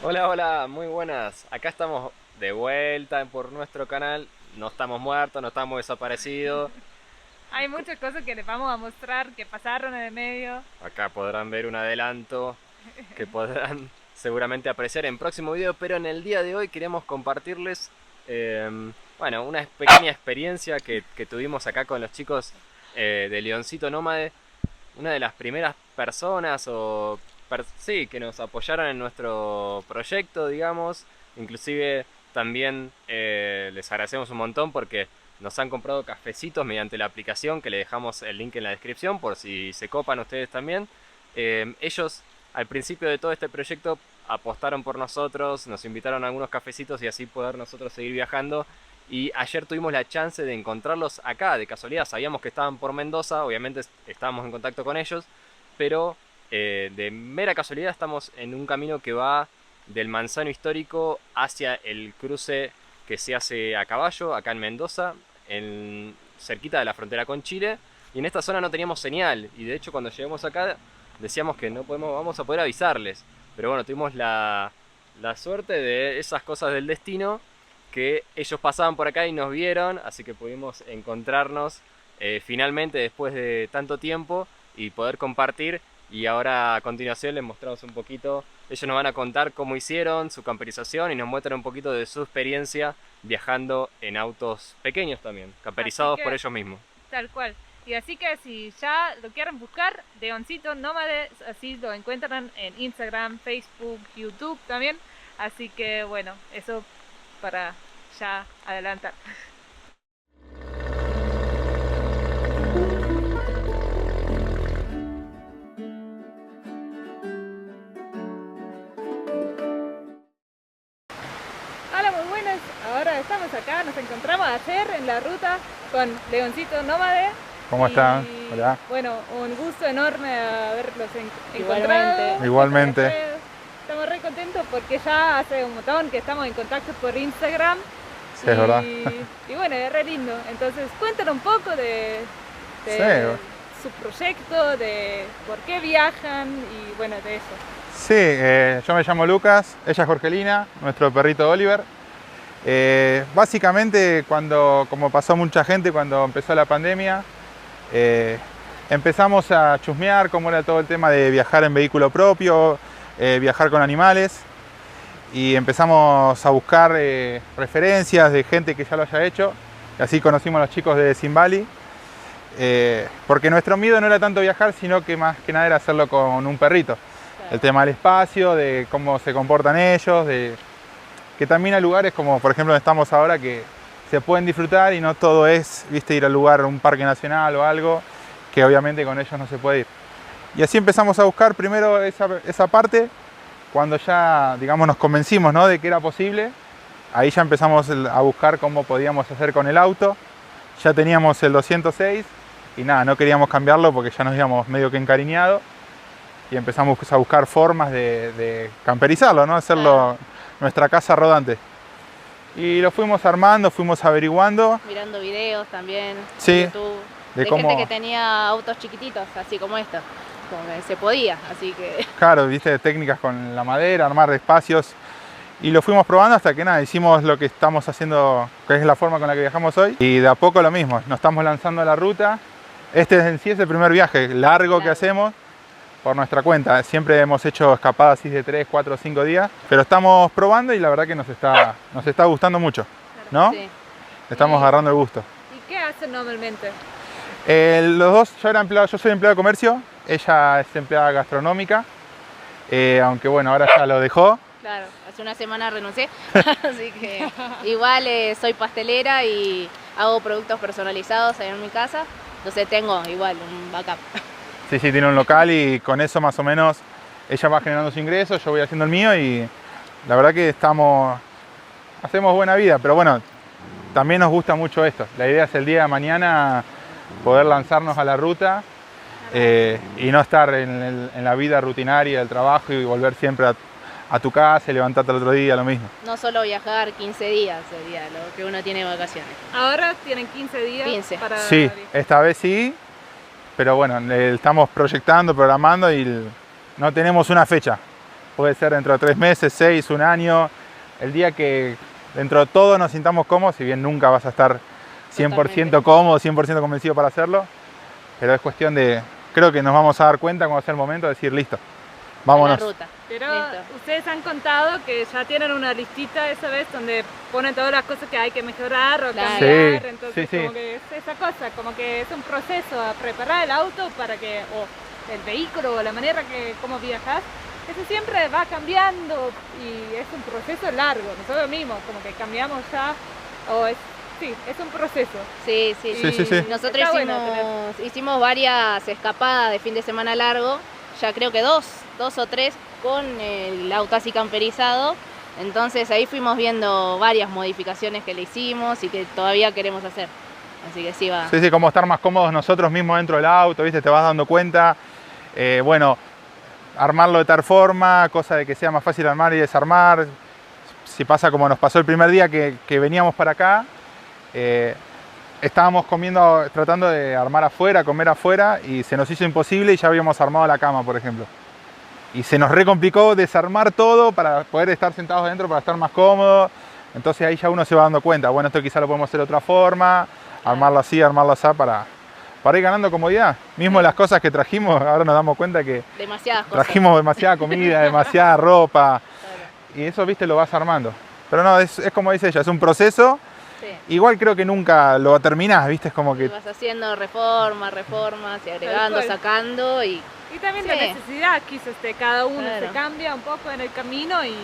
Hola, hola, muy buenas. Acá estamos de vuelta por nuestro canal. No estamos muertos, no estamos desaparecidos. Hay muchas cosas que les vamos a mostrar que pasaron en el medio. Acá podrán ver un adelanto que podrán seguramente apreciar en próximo video, pero en el día de hoy queremos compartirles, una pequeña experiencia que tuvimos acá con los chicos de Leoncito Nómade. Una de las primeras personas sí, que nos apoyaron en nuestro proyecto, digamos. Inclusive también les agradecemos un montón porque nos han comprado cafecitos mediante la aplicación, que le dejamos el link en la descripción por si se copan ustedes también. Ellos al principio de todo este proyecto apostaron por nosotros, nos invitaron a algunos cafecitos y así poder nosotros seguir viajando. Y ayer tuvimos la chance de encontrarlos acá, de casualidad. Sabíamos que estaban por Mendoza, obviamente estábamos en contacto con ellos, pero de mera casualidad estamos en un camino que va del Manzano Histórico hacia el cruce que se hace a caballo, acá en Mendoza, cerquita de la frontera con Chile. Y en esta zona no teníamos señal, y de hecho cuando llegamos acá decíamos que no podemos, vamos a poder avisarles. Pero bueno, tuvimos la suerte de esas cosas del destino, que ellos pasaban por acá y nos vieron, así que pudimos encontrarnos finalmente después de tanto tiempo y poder compartir. Y ahora a continuación les mostramos un poquito, ellos nos van a contar cómo hicieron su camperización y nos muestran un poquito de su experiencia viajando en autos pequeños también, Así camperizados por que, ellos mismos. tal cual. Y así que si ya lo quieren buscar, Leoncito Nómade, así lo encuentran en Instagram, Facebook, YouTube también. Así que bueno, eso para ya adelantar. Hola, muy buenas. Ahora estamos acá, nos encontramos ayer en la ruta con Leoncito Nómade. ¿Cómo están? Y Hola. bueno, un gusto enorme haberlos Igualmente. encontrado. Igualmente. Estamos re contentos porque ya hace un montón que estamos en contacto por Instagram. Sí, es verdad. Y bueno, es re lindo. Entonces, cuéntanos un poco de Sí, su proyecto, de por qué viajan y bueno, de eso. sí, yo me llamo Lucas, ella es Jorgelina, nuestro perrito Oliver. Básicamente, como pasó mucha gente cuando empezó la pandemia, empezamos a chusmear cómo era todo el tema de viajar en vehículo propio, viajar con animales, y empezamos a buscar referencias de gente que ya lo haya hecho. Y así conocimos a los chicos de Simbali, porque nuestro miedo no era tanto viajar, sino que más que nada era hacerlo con un perrito. Claro. El tema del espacio, de cómo se comportan ellos, de que también hay lugares como por ejemplo donde estamos ahora que se pueden disfrutar y no todo es, viste, ir al lugar, un parque nacional o algo, que obviamente con ellos no se puede ir. Y así empezamos a buscar primero esa parte. Cuando ya, digamos, nos convencimos, ¿no?, de que era posible, ahí ya empezamos a buscar cómo podíamos hacer con el auto. Ya teníamos el 206 y nada, no queríamos cambiarlo porque ya nos habíamos medio que encariñado. Y empezamos a buscar formas de camperizarlo, ¿no?, hacerlo nuestra casa rodante. Y lo fuimos armando, fuimos averiguando. Mirando videos también Sí, en YouTube de de cómo, gente que tenía autos chiquititos, así como esto, como que se podía, así que claro, viste, técnicas con la madera, armar espacios. Y lo fuimos probando hasta que nada, hicimos lo que estamos haciendo, que es la forma con la que viajamos hoy. Y de a poco lo mismo, nos estamos lanzando a la ruta. Este en sí es el primer viaje largo que hacemos por nuestra cuenta. Siempre hemos hecho escapadas así de 3, 4, 5 días, pero estamos probando y la verdad que nos está gustando mucho, ¿no? sí. Estamos Y- agarrando el gusto. ¿Y qué hacen normalmente? Los dos, yo soy empleado de comercio, ella es empleada gastronómica, aunque bueno, ahora ya lo dejó. Claro, hace una semana renuncié, así que igual soy pastelera y hago productos personalizados ahí en mi casa, entonces tengo igual un backup. Sí, sí, tiene un local y con eso más o menos ella va generando su ingreso, yo voy haciendo el mío y la verdad que hacemos buena vida, pero bueno, también nos gusta mucho esto. La idea es el día de mañana poder lanzarnos a la ruta y no estar en la vida rutinaria del trabajo y volver siempre a tu casa y levantarte el otro día, lo mismo. No solo viajar 15 días sería lo que uno tiene de vacaciones. Ahora tienen 15 días 15. para Sí, viajar. esta vez sí, pero bueno, estamos proyectando, programando y no tenemos una fecha. puede ser dentro de 3 meses, 6, un año, el día que dentro de todo nos sintamos cómodos, si bien nunca vas a estar 100% Totalmente. cómodo, 100% convencido para hacerlo, pero es cuestión de, creo que nos vamos a dar cuenta cuando sea el momento de decir, listo, vámonos. A la ruta. Pero Listo. ustedes han contado que ya tienen una listita esa vez donde ponen todas las cosas que hay que mejorar o Claro. cambiar, Sí, entonces sí, sí. como que es esa cosa, como que es un proceso a preparar el auto para que, o el vehículo o la manera que como viajas, eso siempre va cambiando y es un proceso largo, nosotros mismos como que cambiamos ya, sí, es un proceso. Sí, sí, Sí, sí, sí. Nosotros Está bueno hicimos varias escapadas de fin de semana largo, ya creo que dos o tres con el auto así camperizado. Entonces ahí fuimos viendo varias modificaciones que le hicimos y que todavía queremos hacer. Así que sí va. Sí, sí, como estar más cómodos nosotros mismos dentro del auto, ¿viste? Te vas dando cuenta. Bueno, armarlo de tal forma, cosa de que sea más fácil armar y desarmar. Si pasa como nos pasó el primer día que veníamos para acá, estábamos tratando de armar afuera, comer afuera, y se nos hizo imposible y ya habíamos armado la cama, por ejemplo. Y se nos recomplicó desarmar todo para poder estar sentados adentro, para estar más cómodos. Entonces ahí ya uno se va dando cuenta, bueno, esto quizá lo podemos hacer de otra forma, armarlo así para ir ganando comodidad. Mismo las cosas que trajimos, ahora nos damos cuenta que Demasiadas cosas. trajimos demasiada comida, demasiada ropa, Claro. y eso, viste, lo vas armando. Pero no, es como dice ella, es un proceso. Sí. Igual creo que nunca lo terminás, viste, es como Y que... vas haciendo reformas y agregando, Tal cual. sacando y Y también Sí. la necesidad quizás de cada uno Claro. se cambia un poco en el camino y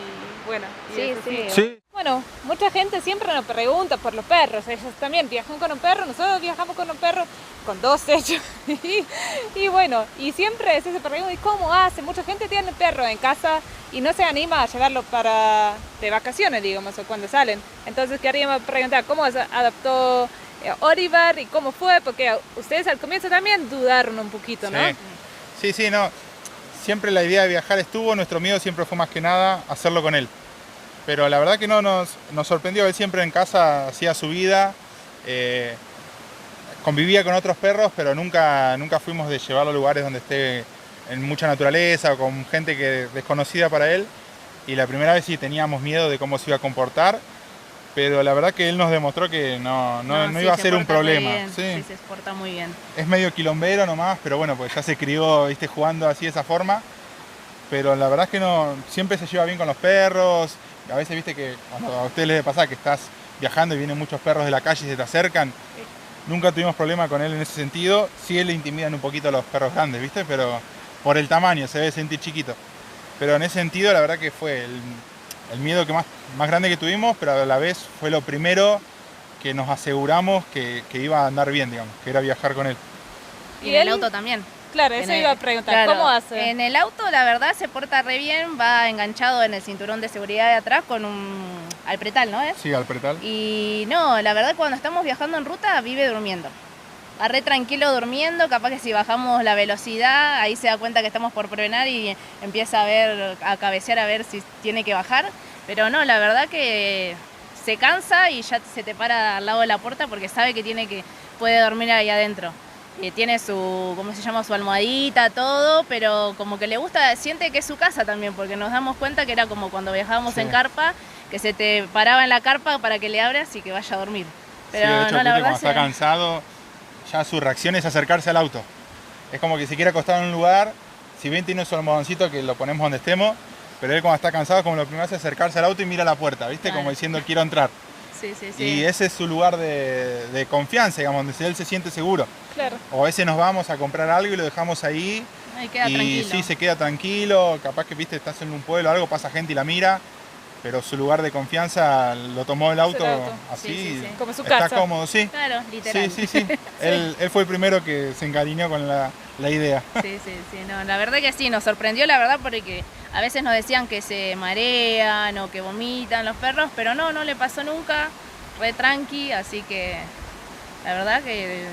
bueno. y Sí, es así. sí. Sí, Bueno, mucha gente siempre nos pregunta por los perros. Ellos también viajan con un perro, nosotros viajamos con un perro, con dos de hecho. Y bueno, y siempre es ese pregunta, ¿y cómo hace? Mucha gente tiene perro en casa y no se anima a llevarlo de vacaciones, digamos, o cuando salen. Entonces queríamos preguntar cómo se adaptó Oliver y cómo fue, porque ustedes al comienzo también dudaron un poquito, ¿no? Sí, no. Siempre la idea de viajar estuvo, nuestro miedo siempre fue más que nada hacerlo con él. Pero la verdad que no nos sorprendió, él siempre en casa hacía su vida, convivía con otros perros, pero nunca fuimos de llevarlo a lugares donde esté en mucha naturaleza o con gente desconocida para él. Y la primera vez sí teníamos miedo de cómo se iba a comportar, pero la verdad que él nos demostró que no sí, iba a se ser un porta re problema. bien, Sí. se porta muy bien. Es medio quilombero nomás, pero bueno, pues ya se crió, viste, jugando así de esa forma. Pero la verdad es que no, siempre se lleva bien con los perros. A veces viste que cuando a ustedes les pasa que estás viajando y vienen muchos perros de la calle y se te acercan. Nunca tuvimos problema con él en ese sentido. Sí le intimidan un poquito a los perros grandes, viste, pero por el tamaño se debe sentir chiquito. Pero en ese sentido la verdad que fue el miedo que más grande que tuvimos, pero a la vez fue lo primero que nos aseguramos que iba a andar bien, digamos, que era viajar con él. Y ¿Y en el él? auto también. Claro, En eso el- iba a preguntar, claro, ¿cómo hace? En el auto la verdad se porta re bien, va enganchado en el cinturón de seguridad de atrás con un alpretal, ¿no es? Sí, al pretal. Y no, la verdad cuando estamos viajando en ruta vive durmiendo. Va re tranquilo durmiendo, capaz que si bajamos la velocidad, ahí se da cuenta que estamos por frenar y empieza a cabecear a ver si tiene que bajar. Pero no, la verdad que se cansa y ya se te para al lado de la puerta porque sabe que puede dormir ahí adentro. Tiene su, ¿cómo se llama? Su almohadita, todo, pero como que le gusta, siente que es su casa también, porque nos damos cuenta que era como cuando viajábamos Sí. en carpa, que se te paraba en la carpa para que le abras y que vaya a dormir. Pero Sí, de hecho, no, la Puti, verdad cuando está cansado, ya su reacción es acercarse al auto. Es como que se quiere acostar en un lugar, si bien tiene su almohadoncito que lo ponemos donde estemos, pero él cuando está cansado, como lo primero hace acercarse al auto y mira la puerta, ¿viste? Claro. Como diciendo quiero entrar. Sí, sí, sí. Y ese es su lugar de confianza, digamos, donde él se siente seguro. Claro. O a veces nos vamos a comprar algo y lo dejamos ahí Ahí queda y tranquilo. sí, se queda tranquilo, capaz que viste, estás en un pueblo o algo, pasa gente y la mira, pero su lugar de confianza lo tomó el auto, auto. así, Sí, sí, sí. Como su está casa. cómodo, sí. Claro, literal. Sí. Él fue el primero que se encariñó con la idea. Sí, no, la verdad que sí, nos sorprendió la verdad porque a veces nos decían que se marean o que vomitan los perros, pero no le pasó nunca, re tranqui, así que la verdad que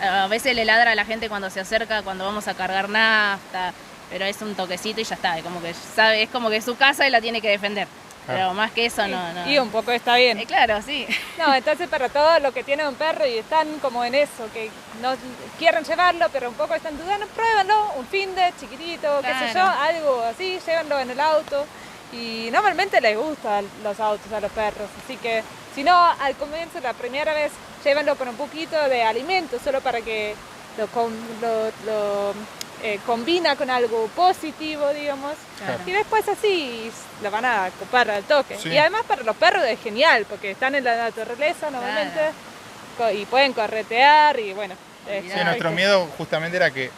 a veces le ladra a la gente cuando se acerca, cuando vamos a cargar nafta, pero es un toquecito y ya está, es como que sabe, es como que es su casa y la tiene que defender. Pero más que eso no. Y un poco está bien. Claro, sí. No, entonces para todos los que tienen un perro y están como en eso, que no quieren llevarlo, pero un poco están dudando, pruébenlo, un finde chiquitito, qué sé yo, Claro. algo así, llévenlo en el auto. Y normalmente les gustan los autos a los perros, así que si no, al comienzo, la primera vez, llévenlo con un poquito de alimento, solo para que lo combina con algo positivo, digamos. Claro. Y después así lo van a copar al toque. Sí. Y además para los perros es genial, porque están en la naturaleza normalmente y pueden corretear y bueno. es Sí, Claro. nuestro miedo justamente era que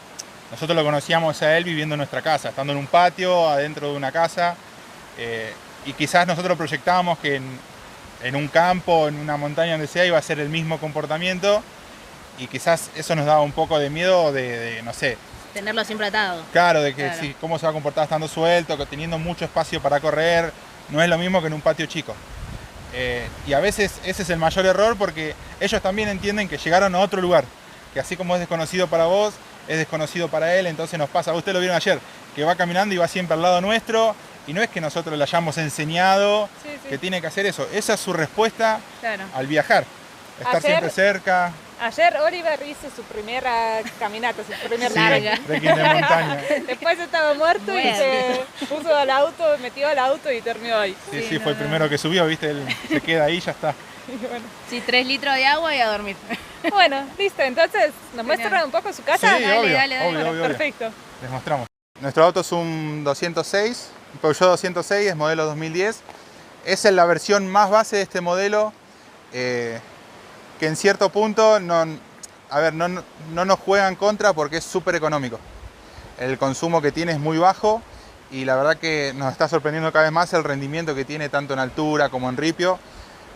nosotros lo conocíamos a él viviendo en nuestra casa, estando en un patio, adentro de una casa, y quizás nosotros proyectábamos que en un campo, en una montaña, donde sea, iba a ser el mismo comportamiento, y quizás eso nos daba un poco de miedo de no sé, Tenerlo siempre atado. claro, de que Claro. sí, cómo se va a comportar estando suelto, que teniendo mucho espacio para correr, no es lo mismo que en un patio chico. Y a veces ese es el mayor error, porque ellos también entienden que llegaron a otro lugar, que así como es desconocido para vos, es desconocido para él, entonces nos pasa, ustedes lo vieron ayer, que va caminando y va siempre al lado nuestro, y no es que nosotros le hayamos enseñado Sí, sí. que tiene que hacer eso, esa es su respuesta Claro. al viajar, estar Ayer- siempre cerca, Ayer Oliver hizo su primera caminata, su primer sí, Larga. trekking de montaña. Después estaba muerto y Bueno. se puso al auto, metió al auto y terminó ahí. Sí, Sí, sí, no, fue el no. primero que subió, viste, él se queda ahí y ya está. Y bueno. Sí, 3 litros de agua y a dormir. Bueno, listo, entonces, ¿nos muestran un poco su casa? Sí, dale, obvio, dale, dale. obvio, Bueno, obvio, obvio. perfecto. Les mostramos. Nuestro auto es un 206, un Peugeot 206, es modelo 2010. Esa es la versión más base de este modelo, que en cierto punto no nos juega en contra porque es súper económico. El consumo que tiene es muy bajo y la verdad que nos está sorprendiendo cada vez más el rendimiento que tiene tanto en altura como en ripio.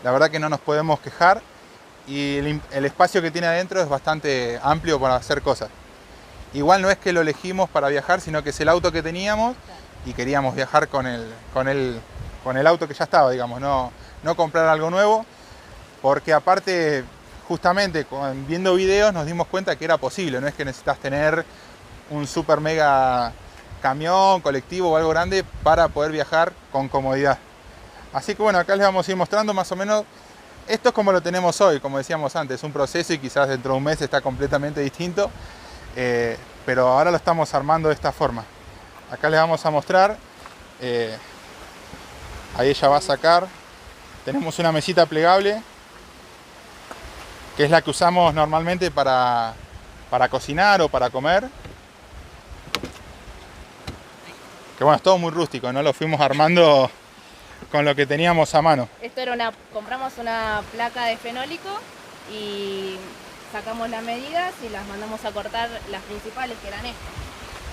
La verdad que no nos podemos quejar y el espacio que tiene adentro es bastante amplio para hacer cosas. Igual no es que lo elegimos para viajar, sino que es el auto que teníamos y queríamos viajar con el auto que ya estaba, digamos, no comprar algo nuevo, porque aparte, justamente viendo videos nos dimos cuenta que era posible, no es que necesitas tener un super mega camión, colectivo o algo grande para poder viajar con comodidad. Así que bueno, acá les vamos a ir mostrando más o menos. Esto es como lo tenemos hoy, como decíamos antes, un proceso y quizás dentro de un mes está completamente distinto, pero ahora lo estamos armando de esta forma. Acá les vamos a mostrar, ahí ella va a sacar, tenemos una mesita plegable, que es la que usamos normalmente para cocinar o para comer. Que bueno, es todo muy rústico, ¿no? Lo fuimos armando con lo que teníamos a mano. Esto era compramos una placa de fenólico y sacamos las medidas y las mandamos a cortar las principales, que eran estas.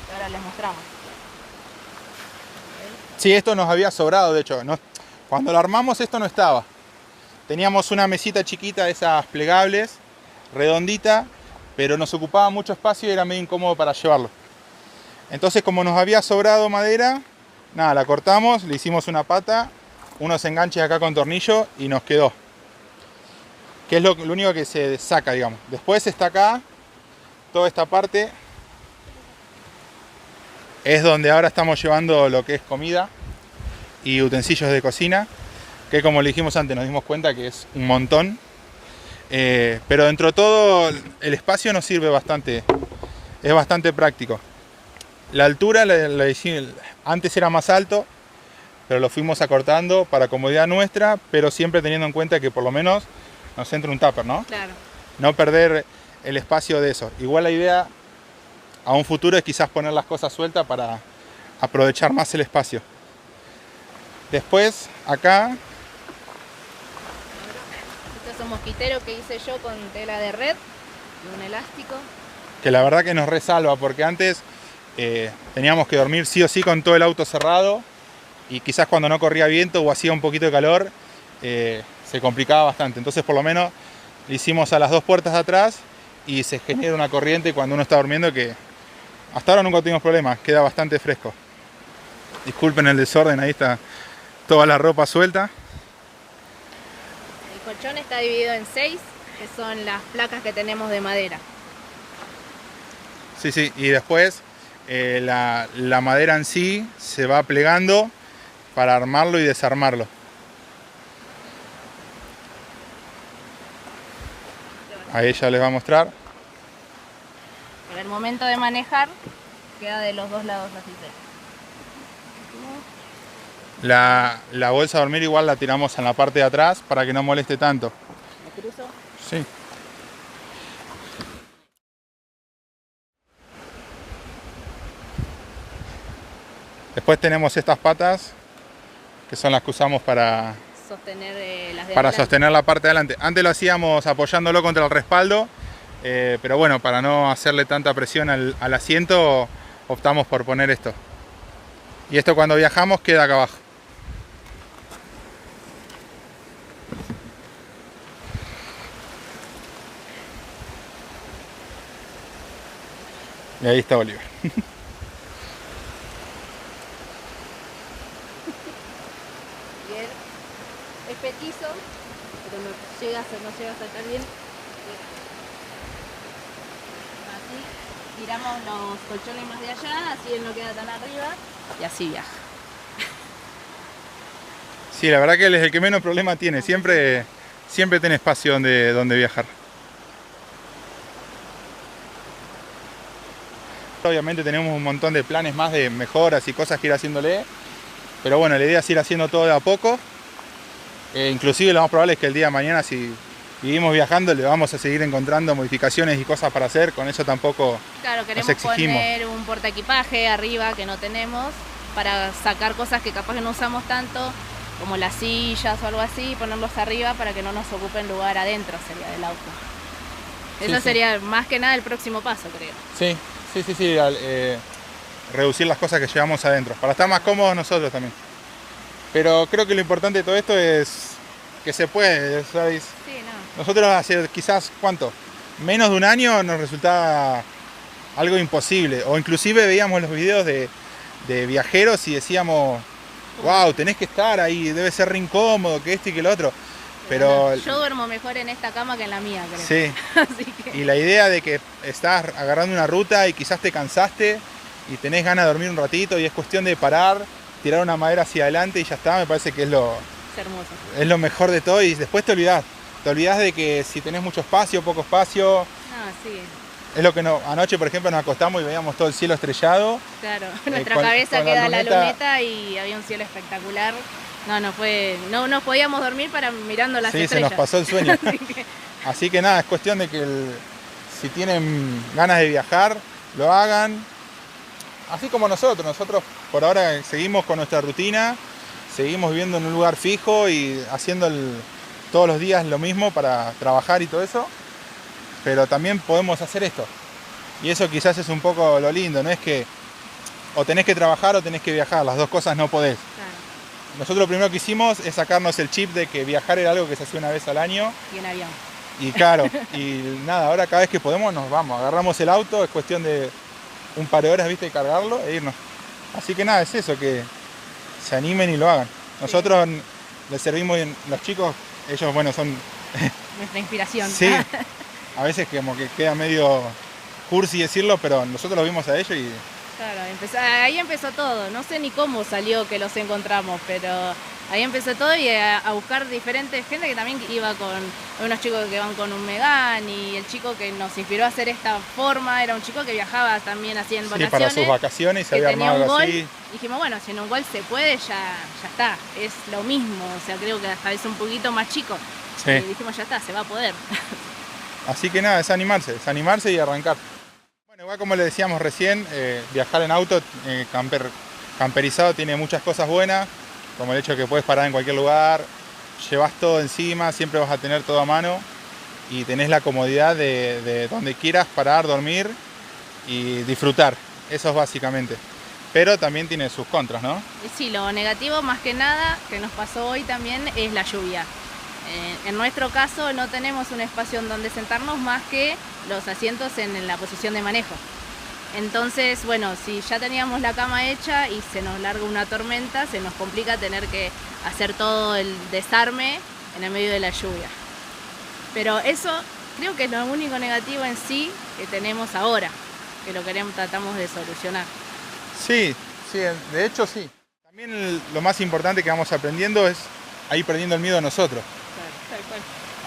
Que ahora les mostramos. Sí, esto nos había sobrado, de hecho. Cuando lo armamos esto no estaba. Teníamos una mesita chiquita de esas plegables, redondita, pero nos ocupaba mucho espacio y era medio incómodo para llevarlo. Entonces, como nos había sobrado madera, nada, la cortamos, le hicimos una pata, unos enganches acá con tornillo y nos quedó. Que es lo único que se saca, digamos. Después está acá, toda esta parte es donde ahora estamos llevando lo que es comida y utensilios de cocina, que como le dijimos antes nos dimos cuenta que es un montón, pero dentro de todo el espacio nos sirve bastante, es bastante práctico. La altura antes era más alto, pero lo fuimos acortando para comodidad nuestra, pero siempre teniendo en cuenta que por lo menos nos entra un tupper, ¿no? Claro. No perder el espacio de eso. Igual la idea a un futuro es quizás poner las cosas sueltas para aprovechar más el espacio. Después, acá, Este es un mosquitero que hice yo con tela de red y un elástico. que la verdad que nos resalva, porque antes teníamos que dormir sí o sí con todo el auto cerrado y quizás cuando no corría viento o hacía un poquito de calor se complicaba bastante. Entonces por lo menos le hicimos a las dos puertas de atrás y se genera una corriente cuando uno está durmiendo que hasta ahora nunca tuvimos problemas, queda bastante fresco. Disculpen el desorden, ahí está toda la ropa suelta. El colchón está dividido en 6, que son las placas que tenemos de madera. Sí, sí, y después la madera en sí se va plegando para armarlo y desarmarlo. Ahí ya les va a mostrar. Pero el momento de manejar queda de los dos lados así. La bolsa de dormir igual la tiramos en la parte de atrás para que no moleste tanto. ¿Me cruzo? Sí. Después tenemos estas patas, que son las que usamos para Sostener las de para adelante. sostener la parte de adelante. Antes lo hacíamos apoyándolo contra el respaldo, pero bueno, para no hacerle tanta presión al asiento, optamos por poner esto. Y esto cuando viajamos queda acá abajo. Y ahí está Oliver. Y él es petizo, pero no llega a saltar bien. Así tiramos los colchones más de allá, así él no queda tan arriba y así viaja. Sí, la verdad que él es el que menos problema tiene. Siempre tiene espacio donde viajar. Obviamente tenemos un montón de planes más de mejoras y cosas que ir haciéndole. Pero bueno, la idea es ir haciendo todo de a poco. Inclusive lo más probable es que el día de mañana, si vivimos viajando, le vamos a seguir encontrando modificaciones y cosas para hacer. Con eso tampoco Claro, queremos exigimos. poner un portaequipaje arriba que no tenemos para sacar cosas que capaz que no usamos tanto, como las sillas o algo así, ponerlos arriba para que no nos ocupen lugar adentro, sería del auto. Eso sí. sería más que nada el próximo paso, creo. Sí. Reducir las cosas que llevamos adentro, para estar más cómodos nosotros también. Pero creo que lo importante de todo esto es que se puede, ¿sabes? Sí, no. Nosotros hace quizás, ¿cuánto? Menos de un año nos resultaba algo imposible. O inclusive veíamos los videos de viajeros y decíamos, wow, tenés que estar ahí, debe ser re incómodo, que esto y que lo otro. Pero yo duermo mejor en esta cama que en la mía, creo. sí, Así que y la idea de que estás agarrando una ruta y quizás te cansaste y tenés ganas de dormir un ratito y es cuestión de parar, tirar una madera hacia adelante y ya está, me parece que es hermoso. lo mejor de todo. Y después te olvidás de que si tenés mucho espacio, poco espacio. No, sí, Es lo que anoche, por ejemplo, nos acostamos y veíamos todo el cielo estrellado. claro. Nuestra con cabeza la queda la luneta. luneta y había un cielo espectacular. No nos podíamos dormir mirando las Sí, se estrellas. nos pasó el sueño. Así que, Así que nada, es cuestión de que si tienen ganas de viajar, lo hagan. Así como nosotros por ahora seguimos con nuestra rutina, seguimos viviendo en un lugar fijo y haciendo todos los días lo mismo para trabajar y todo eso. Pero también podemos hacer esto. Y eso quizás es un poco lo lindo, no es que o tenés que trabajar o tenés que viajar, las dos cosas no podés. claro, Nosotros lo primero que hicimos es sacarnos el chip de que viajar era algo que se hacía una vez al año. y en avión. Y claro, y nada, ahora cada vez que podemos nos vamos, agarramos el auto, es cuestión de un par de horas, viste, cargarlo e irnos. Así que nada, es eso, que se animen y lo hagan. Nosotros les servimos, los chicos, ellos bueno son, Nuestra inspiración. sí, a veces como que queda medio cursi decirlo, pero nosotros los vimos a ellos y Claro, ahí empezó todo. No sé ni cómo salió que los encontramos, pero ahí empezó todo y a buscar diferentes gente que también iba con unos chicos que van con un Megane y el chico que nos inspiró a hacer esta forma era un chico que viajaba también así en sí, vacaciones. para sus vacaciones se que había tenía armado un algo gol. así. Dijimos, bueno, si en un gol se puede, ya está. Es lo mismo. O sea, creo que hasta es un poquito más chico. Sí. Y dijimos, ya está, se va a poder. Así que nada, es animarse y arrancar. Bueno, igual como le decíamos recién, viajar en auto, camperizado tiene muchas cosas buenas, como el hecho de que puedes parar en cualquier lugar, llevas todo encima, siempre vas a tener todo a mano y tenés la comodidad de donde quieras parar, dormir y disfrutar. Eso es básicamente. Pero también tiene sus contras, ¿no? Y sí, lo negativo más que nada que nos pasó hoy también es la lluvia. En nuestro caso no tenemos un espacio en donde sentarnos más que los asientos en la posición de manejo. Entonces, bueno, si ya teníamos la cama hecha y se nos larga una tormenta, se nos complica tener que hacer todo el desarme en el medio de la lluvia. Pero eso creo que es lo único negativo en sí que tenemos ahora. que lo queremos, tratamos de solucionar. Sí, sí, de hecho sí. También lo más importante que vamos aprendiendo es a ir perdiendo el miedo a nosotros. Tal cual.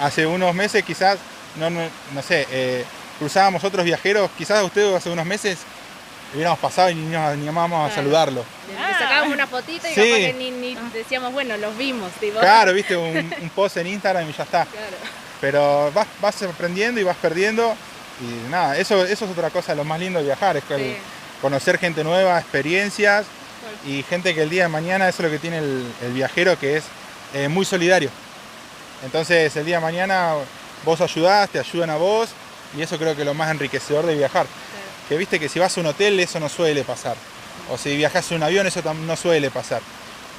Hace unos meses quizás, no sé, cruzábamos otros viajeros, quizás a ustedes hace unos meses hubiéramos pasado y ni nos animábamos a saludarlo. Le sacábamos una fotito y Sí. capaz que ni decíamos, bueno, los vimos. Tipo. Claro, viste, un post en Instagram y ya está. Claro. Pero vas aprendiendo y vas perdiendo y nada, eso es otra cosa, lo más lindo de viajar, es que Sí. conocer gente nueva, experiencias y gente que el día de mañana, eso es lo que tiene el viajero, que es muy solidario. Entonces el día de mañana vos ayudás, te ayudan a vos y eso creo que es lo más enriquecedor de viajar. Que viste que si vas a un hotel eso no suele pasar. O si viajas en un avión eso no suele pasar.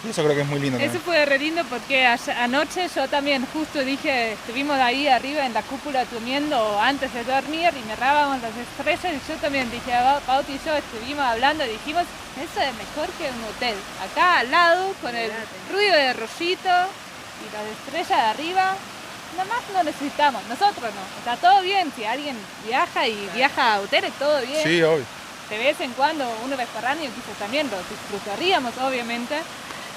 Y eso creo que es muy lindo Eso también. fue re lindo porque anoche yo también justo dije, estuvimos ahí arriba en la cúpula durmiendo antes de dormir y mirábamos las estrellas y yo también dije, Pauti y yo estuvimos hablando y dijimos, eso es mejor que un hotel. Acá al lado con el ruido de rollito y las estrellas de arriba, nada más no necesitamos, nosotros no. Está todo bien, si alguien viaja y viaja a hoteles, todo bien. Sí, obvio. De vez en cuando una vez por año quizás también lo disfrutaríamos obviamente,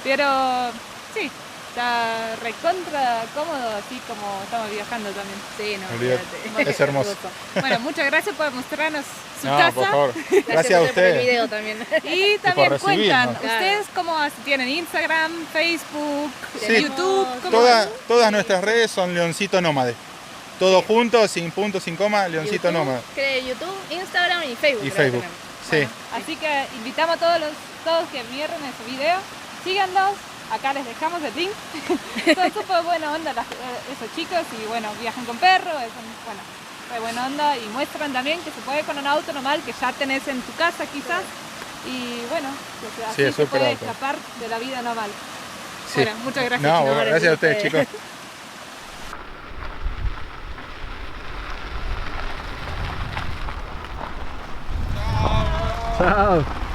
pero sí, está recontra cómodo así como estamos viajando también. Sí, no, Olvídate. olvídate. Es hermoso. Bueno, muchas gracias por mostrarnos su No, casa por favor. Gracias a por el ustedes. video también. y también por cuentan, recibirnos. ustedes cómo tienen Instagram, Facebook, Sí. YouTube, ¿cómo Todas nuestras redes son Leoncito Nómade. Todo junto, sin punto, sin coma, Leoncito Nómade. YouTube, Instagram y Facebook. Y creo que Facebook. tenemos. Sí. Así que invitamos a todos que vieron ese video, síganlos, acá les dejamos el link. Son súper buena onda esos chicos y bueno, viajan con perros, bueno, de buena onda y muestran también que se puede con un auto normal que ya tenés en tu casa quizás y bueno, que así Sí, es se súper puede auto. escapar de la vida normal. Sí. Bueno, muchas gracias. No, chicos. bueno, gracias a ustedes, chicos. Chao.